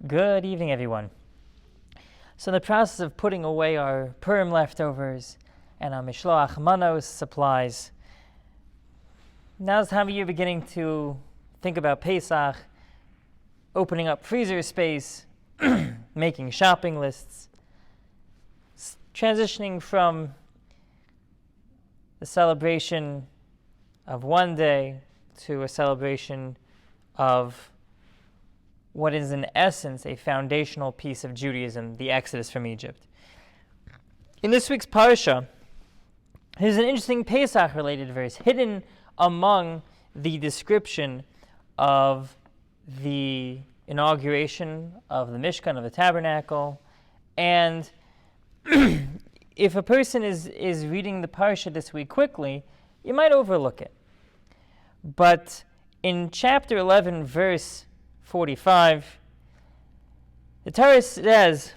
Good evening, everyone. So in the process of putting away our Purim leftovers and our Mishloach Manos supplies, now's the time of year beginning to think about Pesach, opening up freezer space, making shopping lists, transitioning from the celebration of one day to a celebration of what is in essence a foundational piece of Judaism, the Exodus from Egypt. In this week's Parsha, there's an interesting Pesach-related verse hidden among the description of the inauguration of the Mishkan, of the Tabernacle, and if a person is reading the Parsha this week quickly, you might overlook it. But in chapter 11, verse 45, the Torah says,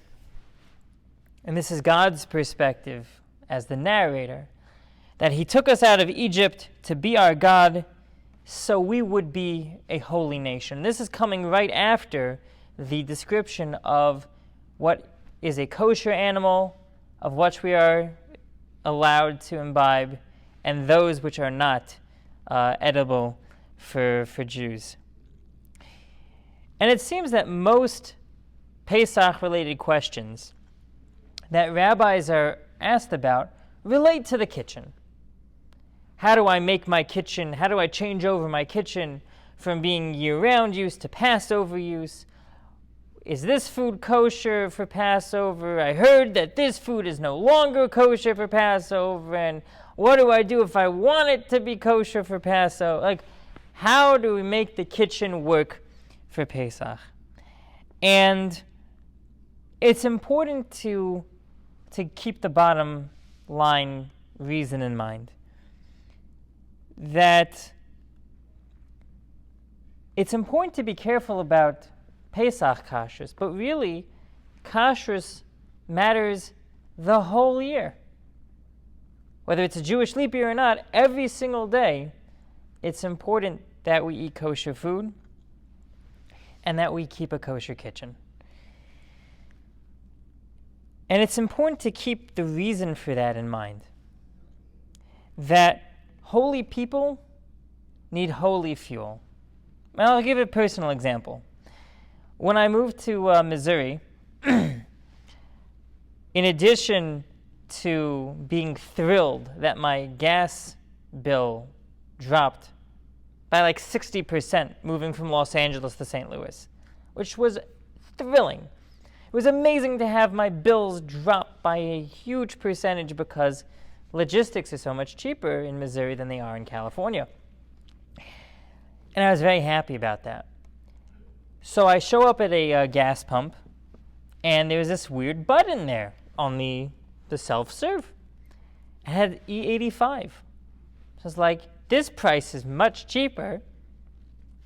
and this is God's perspective as the narrator, that He took us out of Egypt to be our God so we would be a holy nation. This is coming right after the description of what is a kosher animal, of which we are allowed to imbibe, and those which are not edible for Jews. And it seems that most Pesach-related questions that rabbis are asked about relate to the kitchen. How do I make my kitchen? How do I change over my kitchen from being year-round use to Passover use? Is this food kosher for Passover? I heard that this food is no longer kosher for Passover, and what do I do if I want it to be kosher for Passover? How do we make the kitchen work for Pesach? And it's important to keep the bottom line reason in mind. That it's important to be careful about Pesach kashrus, but really, kashrus matters the whole year. Whether it's a Jewish leap year or not, every single day, it's important that we eat kosher food and that we keep a kosher kitchen. And it's important to keep the reason for that in mind. That holy people need holy fuel. And I'll give a personal example. When I moved to Missouri, in addition to being thrilled that my gas bill dropped by 60% moving from Los Angeles to St. Louis, which was thrilling. It was amazing to have my bills drop by a huge percentage because logistics are so much cheaper in Missouri than they are in California. And I was very happy about that. So I show up at a gas pump, and there's this weird button there on the self-serve. It had E85. So I was like, this price is much cheaper.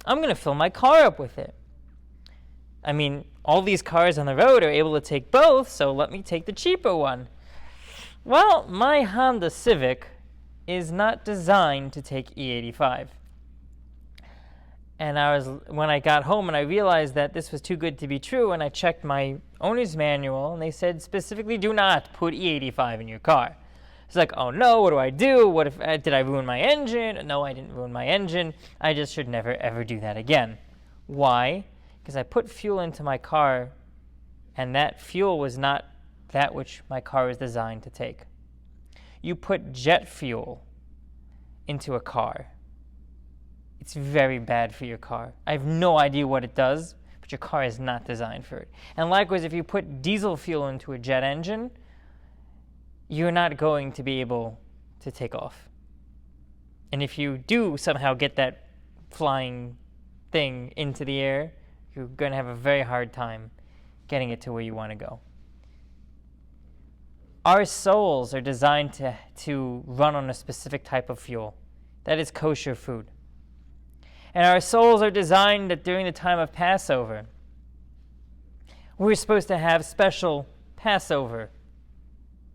I'm going to fill my car up with it. I mean, all these cars on the road are able to take both, so let me take the cheaper one. Well, my Honda Civic is not designed to take E85. And when I got home and I realized that this was too good to be true, and I checked my owner's manual, and they said specifically, do not put E85 in your car. It's like, oh no, what do I do? What if did I ruin my engine? No, I didn't ruin my engine. I just should never ever do that again. Why? Because I put fuel into my car, and that fuel was not that which my car was designed to take. You put jet fuel into a car, it's very bad for your car. I have no idea what it does, but your car is not designed for it. And likewise, if you put diesel fuel into a jet engine, you're not going to be able to take off. And if you do somehow get that flying thing into the air, you're going to have a very hard time getting it to where you want to go. Our souls are designed to run on a specific type of fuel. That is kosher food. And our souls are designed that during the time of Passover, we're supposed to have special Passover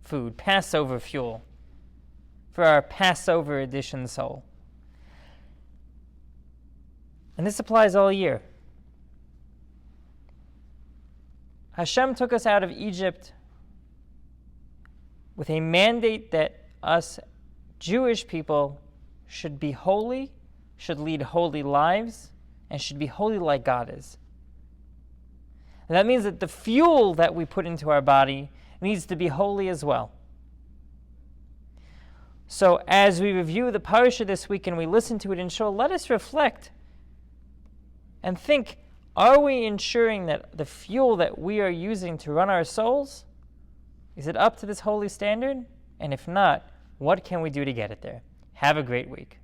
food, Passover fuel, for our Passover edition soul. And this applies all year. Hashem took us out of Egypt with a mandate that us Jewish people should be holy, should lead holy lives, and should be holy like God is. And that means that the fuel that we put into our body needs to be holy as well. So as we review the parasha this week and we listen to it in shul, let us reflect and think, are we ensuring that the fuel that we are using to run our souls, is it up to this holy standard? And if not, what can we do to get it there? Have a great week.